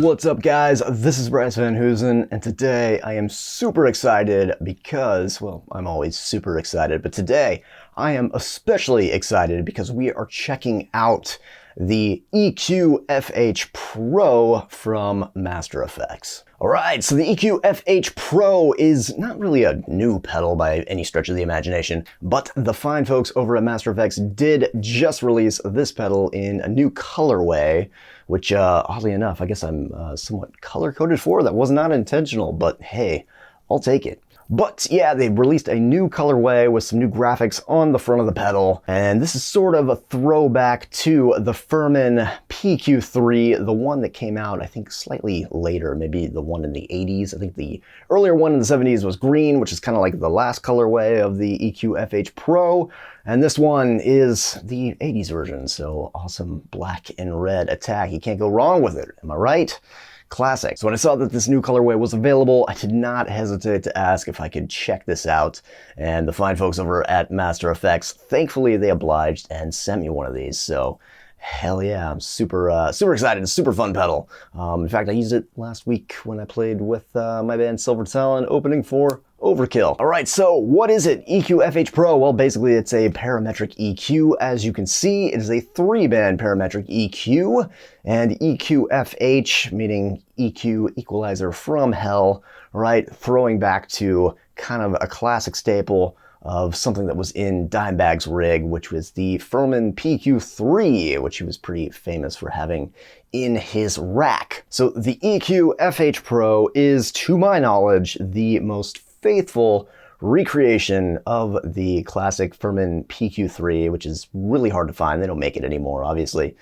What's up, guys? This is Bryce Van Hoosen, and today I am super excited because, well, I'm always super excited, but today I am especially excited because we are checking out the EQFH Pro from Master Effects. Alright, so the EQFH Pro is not really a new pedal by any stretch of the imagination, but the fine folks over at Master Effects did just release this pedal in a new colorway, which oddly enough, I guess I'm somewhat color-coded for. That was not intentional, but hey, I'll take it. But yeah, they released a new colorway with some new graphics on the front of the pedal, and this is sort of a throwback to the Furman PQ3, the one that came out, I think, slightly later, maybe the one in the 80s. I think the earlier one in the 70s was green, which is kind of like the last colorway of the EQFH Pro, and this one is the 80s version, so awesome black and red attack. You can't go wrong with it, am I right? Classic. So when I saw that this new colorway was available, I did not hesitate to ask if I could check this out. And the fine folks over at Master Effects, thankfully they obliged and sent me one of these. So hell yeah, I'm super excited. It's a super fun pedal. In fact, I used it last week when I played with my band Silver Talon opening for Overkill. All right, so what is it? EQFH Pro? Well, basically it's a parametric EQ. As you can see, it is a 3-band parametric EQ, and EQFH, meaning EQ, equalizer from hell, right? Throwing back to kind of a classic staple of something that was in Dimebag's rig, which was the Furman PQ3, which he was pretty famous for having in his rack. So the EQFH Pro is, to my knowledge, the most faithful recreation of the classic Furman PQ3, which is really hard to find. They don't make it anymore, obviously,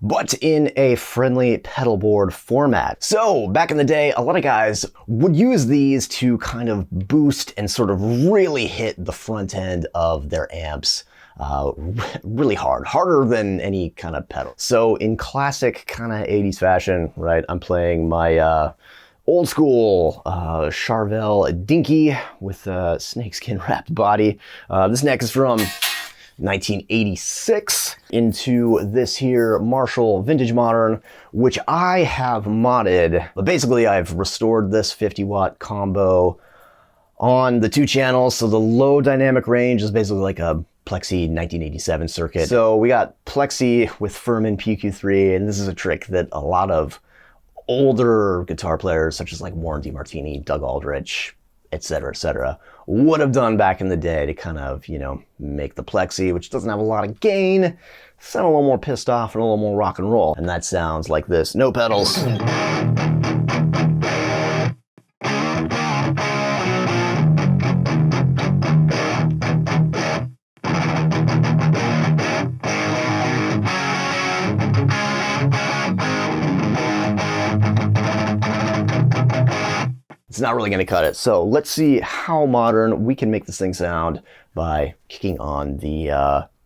but in a friendly pedal board format. So back in the day, a lot of guys would use these to kind of boost and sort of really hit the front end of their amps really hard, harder than any kind of pedal. So in classic kind of 80s fashion, right, I'm playing my old school Charvel Dinky with a snakeskin wrapped body. This neck is from 1986 into this here Marshall Vintage Modern, which I have modded. But basically I've restored this 50-watt combo on the 2 channels. So the low dynamic range is basically like a Plexi 1987 circuit. So we got Plexi with Furman PQ3, and this is a trick that a lot of older guitar players, such as like Warren DeMartini, Doug Aldrich, etc., would have done back in the day to kind of, you know, make the Plexi, which doesn't have a lot of gain, sound a little more pissed off and a little more rock and roll. And that sounds like this. No pedals. It's not really going to cut it. So let's see how modern we can make this thing sound by kicking on the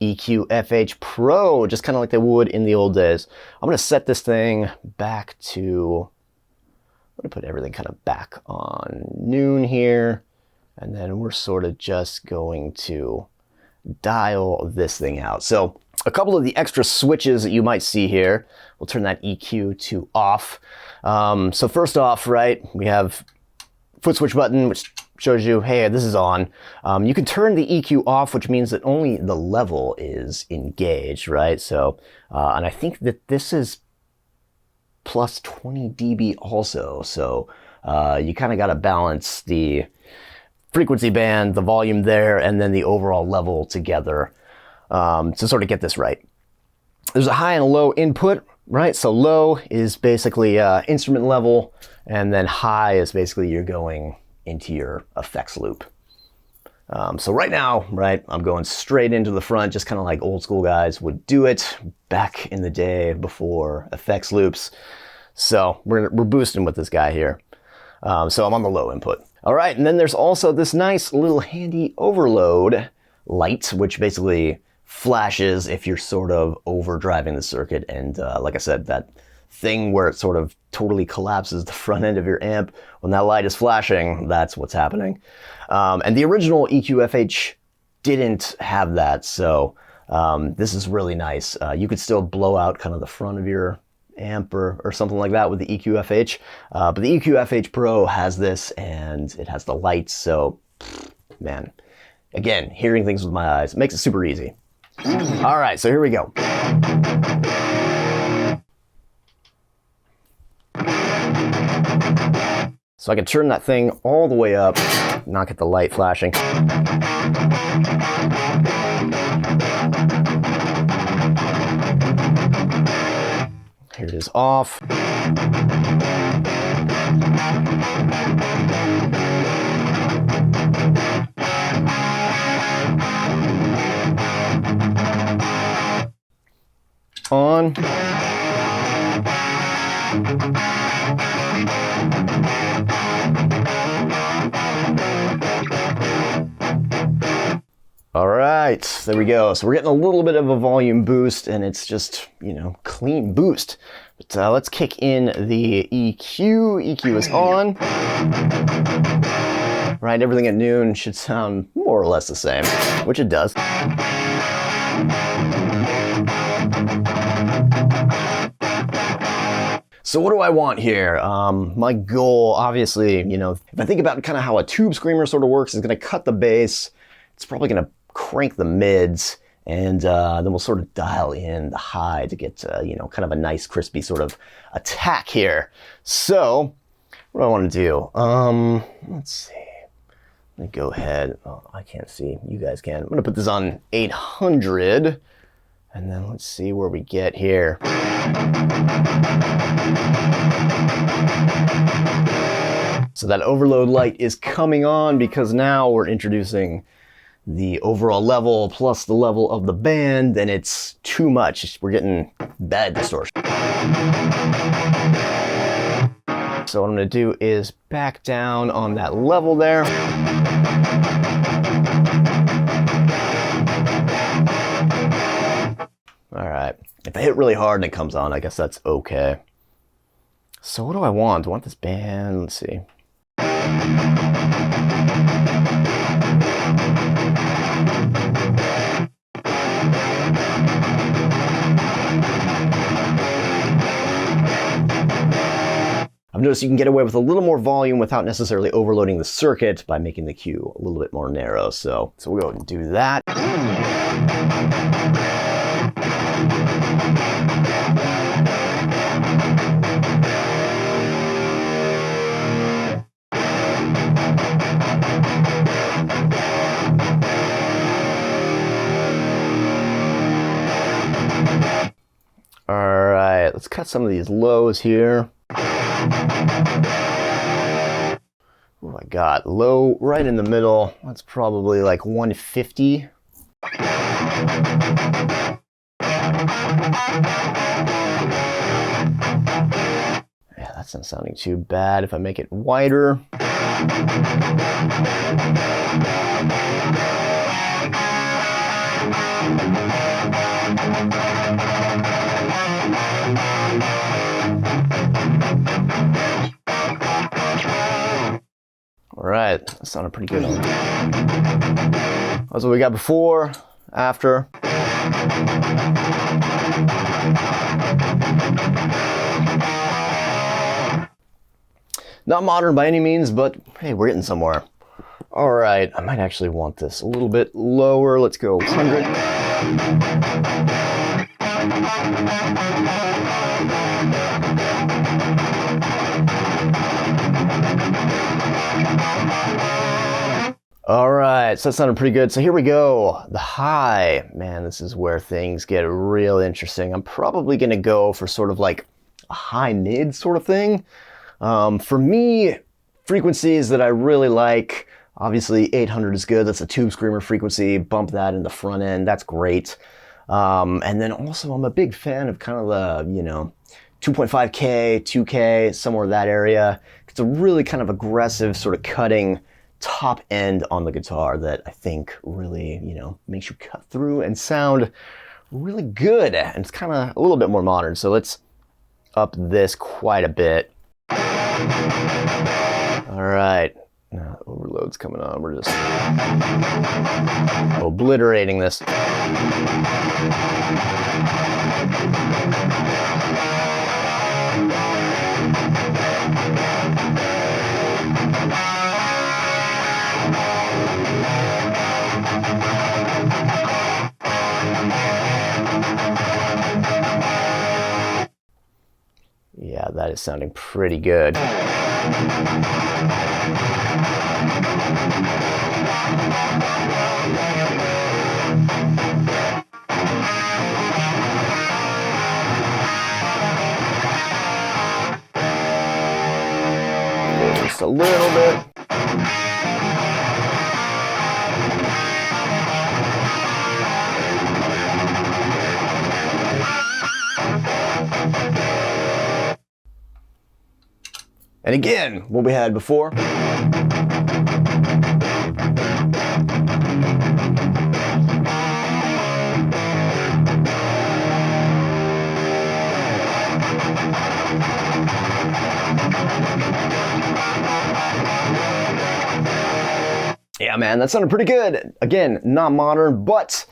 EQFH Pro, just kind of like they would in the old days. I'm going to set this thing back to, I'm going to put everything kind of back on noon here, and then we're sort of just going to dial this thing out. So a couple of the extra switches that you might see here, we'll turn that EQ to off. So first off, right, we have foot switch button, which shows you, hey, this is on. You can turn the EQ off, which means that only the level is engaged, right? So, and I think that this is plus 20 dB also. So you kind of got to balance the frequency band, the volume there, and then the overall level together to sort of get this right. There's a high and a low input, right? So low is basically instrument level, and then high is basically you're going into your effects loop. So right now, right, I'm going straight into the front, just kind of like old school guys would do it back in the day before effects loops. So we're boosting with this guy here. So I'm on the low input. All right, and then there's also this nice little handy overload light, which basically flashes if you're sort of overdriving the circuit. And like I said, that thing where it sort of totally collapses the front end of your amp, when that light is flashing, that's what's happening. And the original EQFH didn't have that, so this is really nice. You could still blow out kind of the front of your amp or something like that with the EQFH. But the EQFH Pro has this, and it has the lights, so man, again, hearing things with my eyes makes it super easy. All right, so here we go. So I can turn that thing all the way up, not get the light flashing. Here it is off. On. All right, there we go. So we're getting a little bit of a volume boost, and it's just, you know, clean boost. But let's kick in the EQ. EQ is on. Right, everything at noon should sound more or less the same, which it does. So what do I want here? My goal, obviously, you know, if I think about kind of how a tube screamer sort of works, is going to cut the bass. It's probably going to crank the mids, and then we'll sort of dial in the high to get, you know, kind of a nice crispy sort of attack here. So what do I want to do? Let's see. Let me go ahead. Oh, I can't see. You guys can. I'm going to put this on 800. And then let's see where we get here. So that overload light is coming on because now we're introducing the overall level plus the level of the band, and it's too much. We're getting bad distortion. So what I'm going to do is back down on that level there. All right, if I hit really hard and it comes on, I guess that's okay. So what do I want? Do I want this band? Let's see. I've noticed you can get away with a little more volume without necessarily overloading the circuit by making the Q a little bit more narrow. So we'll go ahead and do that. All right, let's cut some of these lows here. What do I got? Low right in the middle. That's probably like 150. Yeah, that's not sounding too bad if I make it wider. All right, that sounded pretty good. That's what we got before, after. Not modern by any means, but hey, we're getting somewhere. All right, I might actually want this a little bit lower. Let's go 100. All right, so that sounded pretty good. So here we go. The high. Man, this is where things get real interesting. I'm probably going to go for sort of like a high mid sort of thing. For me, frequencies that I really like, obviously 800 is good. That's a tube screamer frequency. Bump that in the front end. That's great. And then also I'm a big fan of kind of the, you know, 2.5K, 2K, somewhere in that area. It's a really kind of aggressive sort of cutting top end on the guitar that I think really, you know, makes you cut through and sound really good. And it's kind of a little bit more modern. So let's up this quite a bit. All right. Now overload's coming on. We're just obliterating this. that is sounding pretty good. Just a little bit. And again, what we had before. Yeah, man, that sounded pretty good. Again, not modern, but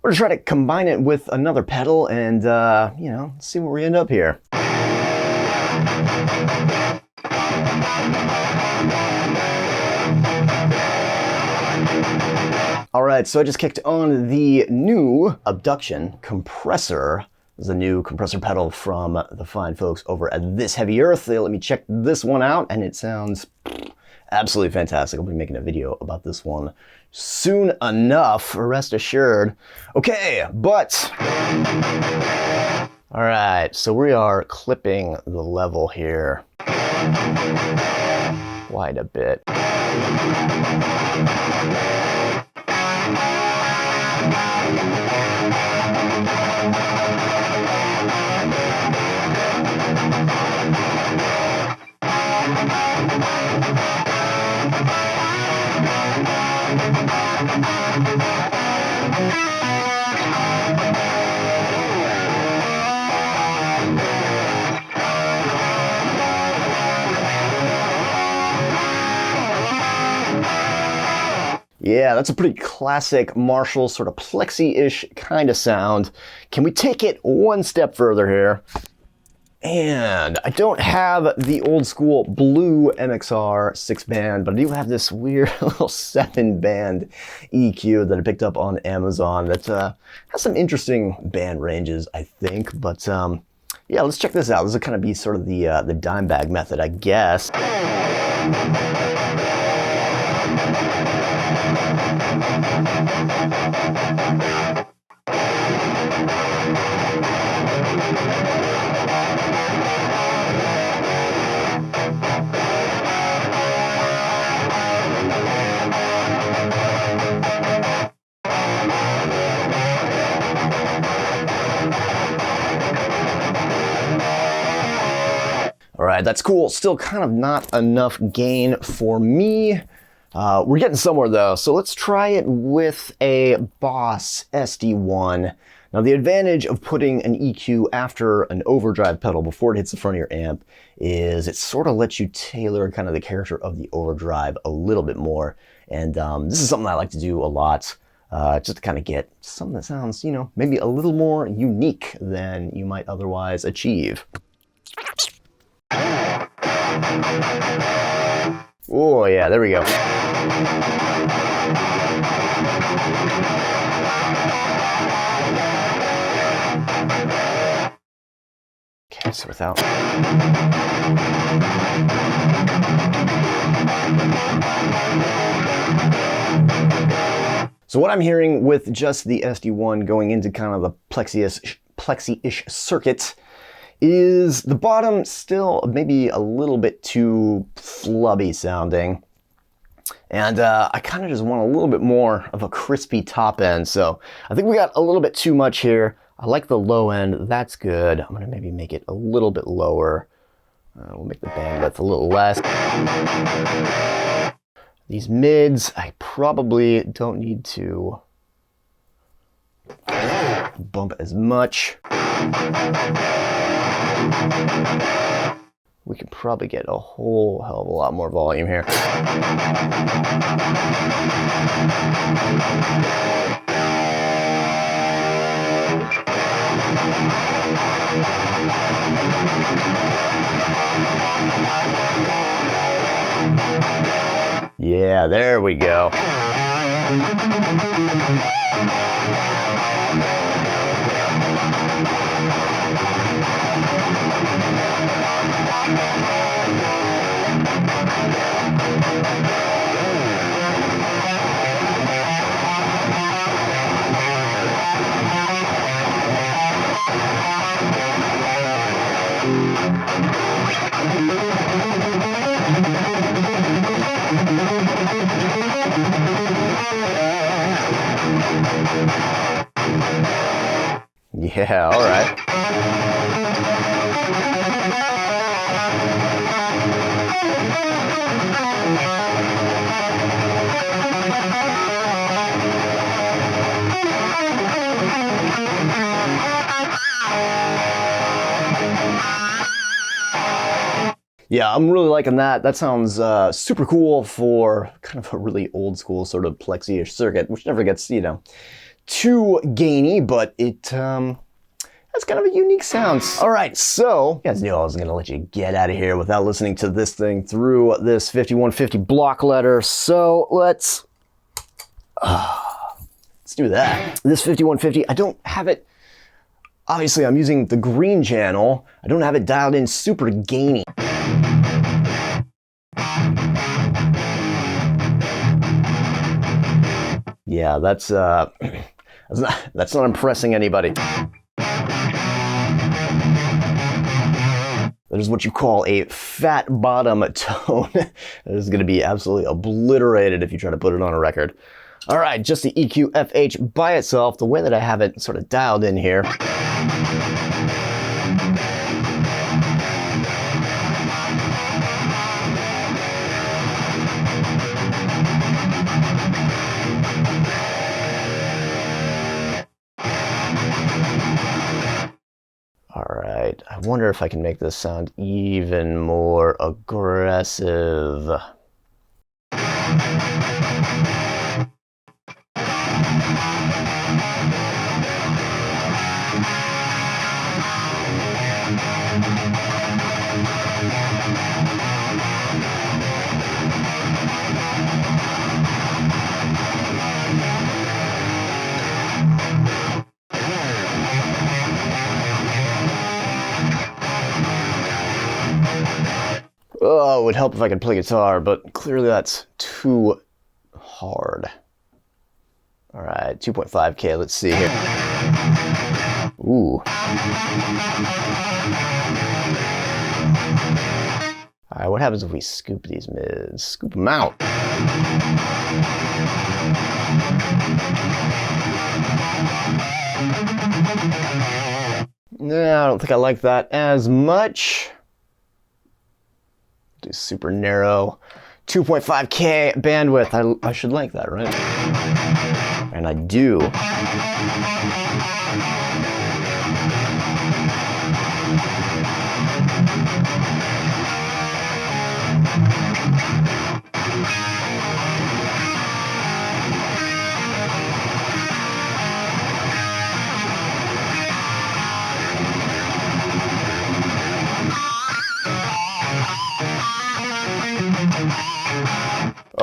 we're gonna try to combine it with another pedal and, you know, see where we end up here. All right, so I just kicked on the new Abduction Compressor. This is a new compressor pedal from the fine folks over at This Heavy Earth. They let me check this one out, and it sounds absolutely fantastic. I'll be making a video about this one soon enough, rest assured. Okay, but all right, so we are clipping the level here quite a bit. Yeah, that's a pretty classic Marshall sort of plexi-ish kind of sound. Can we take it one step further here? And I don't have the old school blue MXR 6-band, but I do have this weird little 7-band EQ that I picked up on Amazon that has some interesting band ranges, I think. But yeah, let's check this out. This will kind of be sort of the Dimebag method, I guess. All right, that's cool. Still kind of not enough gain for me. We're getting somewhere though, so let's try it with a Boss SD1. Now the advantage of putting an EQ after an overdrive pedal before it hits the front of your amp is it sort of lets you tailor kind of the character of the overdrive a little bit more. And this is something I like to do a lot, just to kind of get something that sounds, you know, maybe a little more unique than you might otherwise achieve. Oh yeah, there we go. Okay, so without. So what I'm hearing with just the SD1 going into kind of the plexi-ish circuit is the bottom still maybe a little bit too flubby sounding. And I kind of just want a little bit more of a crispy top end. So I think we got a little bit too much here. I like the low end, that's good. I'm gonna maybe make it a little bit lower. We'll make the bandwidth a little less. These mids, I probably don't need to bump as much. We could probably get a whole hell of a lot more volume here. Yeah, there we go. Yeah, all right. Yeah, I'm really liking that. That sounds super cool for kind of a really old school sort of plexi-ish circuit, which never gets, you know, too gainy, but it has kind of a unique sound. All right, so you guys knew I was gonna let you get out of here without listening to this thing through this 5150 block letter. So let's do that. This 5150, I don't have it. Obviously, I'm using the green channel. I don't have it dialed in super gainy. Yeah, that's not impressing anybody. That is what you call a fat bottom tone. That is going to be absolutely obliterated if you try to put it on a record. All right, just the EQFH by itself, the way that I have it sort of dialed in here. All right, I wonder if I can make this sound even more aggressive. Oh, it would help if I could play guitar, but clearly that's too hard. All right, 2.5K, let's see here. Ooh. All right, what happens if we scoop these mids? Scoop them out. No, I don't think I like that as much. Do super narrow 2.5K bandwidth. I should like that, right? And I do.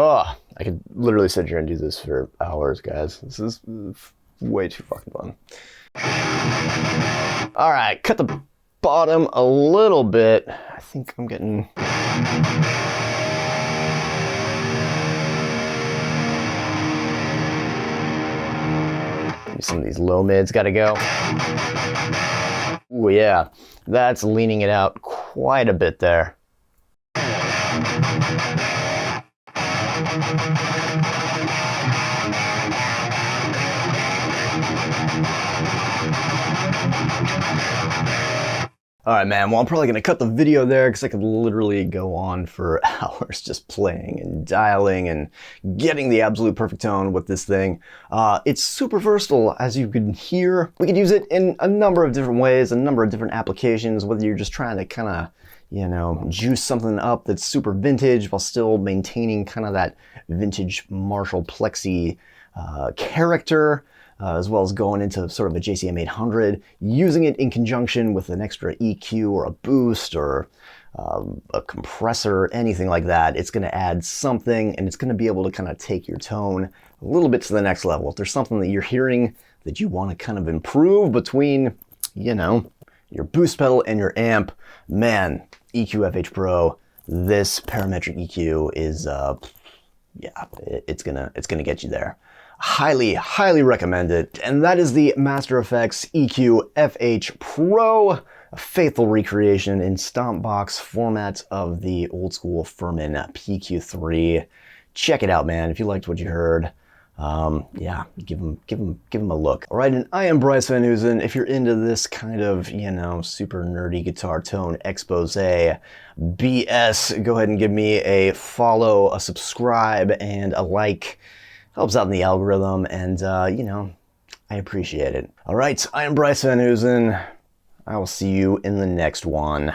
Oh, I could literally sit here and do this for hours, guys. This is way too fucking fun. All right, cut the bottom a little bit. I think I'm getting... Maybe some of these low mids gotta go. Ooh, yeah, that's leaning it out quite a bit there. All right, man, well, I'm probably gonna cut the video there because I could literally go on for hours just playing and dialing and getting the absolute perfect tone with this thing. It's super versatile, as you can hear. We could use it in a number of different ways, a number of different applications, whether you're just trying to kind of, you know, juice something up that's super vintage while still maintaining kind of that vintage Marshall plexi character. As well as going into sort of a JCM 800, using it in conjunction with an extra EQ or a boost or a compressor, anything like that. It's going to add something, and it's going to be able to kind of take your tone a little bit to the next level. If there's something that you're hearing that you want to kind of improve between, you know, your boost pedal and your amp, man, EQFH Pro, this parametric EQ is, yeah, it's gonna get you there. Highly, highly recommend it. And that is the Master Effects EQFH Pro, a faithful recreation in stomp box format of the old school Furman PQ3. Check it out, man. If you liked what you heard, Yeah, give them a look. All right, and I am Bryce Van Hoosen. If you're into this kind of, super nerdy guitar tone expose BS, go ahead and give me a follow, a subscribe, and a like. Helps out in the algorithm, and, I appreciate it. All right, I am Bryce Van Hoosen. I will see you in the next one.